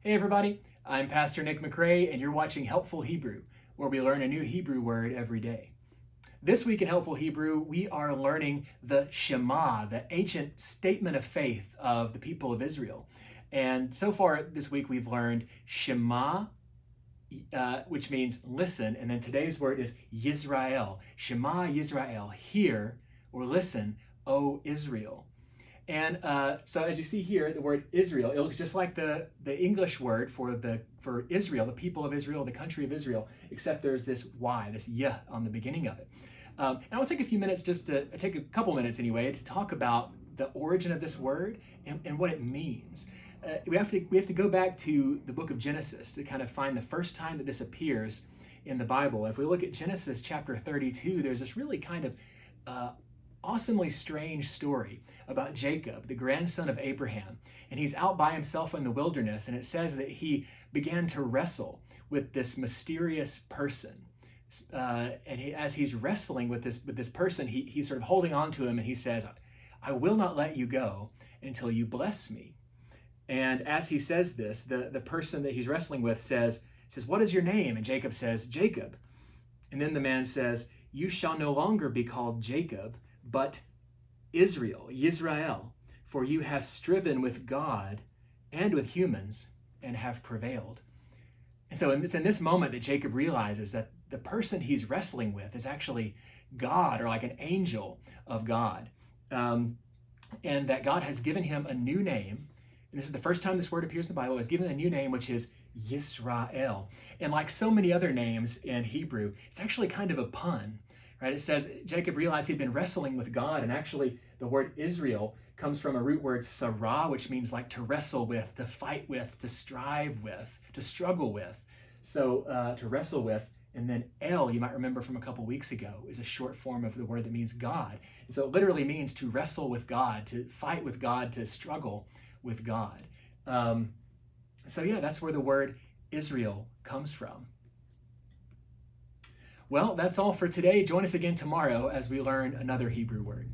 Hey everybody, I'm Pastor Nick McRae and you're watching Helpful Hebrew, where we learn a new Hebrew word every day. This week in Helpful Hebrew, we are learning the Shema, the ancient statement of faith of the people of Israel. And so far this week we've learned Shema, which means listen, and then today's word is Yisrael. Shema Yisrael, hear or listen, O Israel. And so as you see here, the word Israel, it looks just like the English word for Israel, the people of Israel, the country of Israel, except there's this Y, this Y on the beginning of it. And I'll take a few minutes take a couple minutes anyway, to talk about the origin of this word and what it means. We have to go back to the book of Genesis to kind of find the first time that this appears in the Bible. If we look at Genesis chapter 32, there's this really kind of awesomely strange story about Jacob, the grandson of Abraham. And he's out by himself in the wilderness, and it says that he began to wrestle with this mysterious person. As he's wrestling with this person, he's sort of holding on to him, and he says, I will not let you go until you bless me. And as he says this, the person that he's wrestling with says, what is your name? And Jacob says, Jacob. And then the man says, you shall no longer be called Jacob, but Israel, Yisrael, for you have striven with God and with humans and have prevailed. And so it's in this moment that Jacob realizes that the person he's wrestling with is actually God, or like an angel of God. And that God has given him a new name. And this is the first time this word appears in the Bible. He's given a new name, which is Yisrael. And like so many other names in Hebrew, it's actually kind of a pun. Right? It says Jacob realized he'd been wrestling with God, and actually the word Israel comes from a root word sarah, which means like to wrestle with, to fight with, to strive with, to struggle with. So to wrestle with, and then El, you might remember from a couple weeks ago, is a short form of the word that means God. And so it literally means to wrestle with God, to fight with God, to struggle with God. So yeah, that's where the word Israel comes from. Well, that's all for today. Join us again tomorrow as we learn another Hebrew word.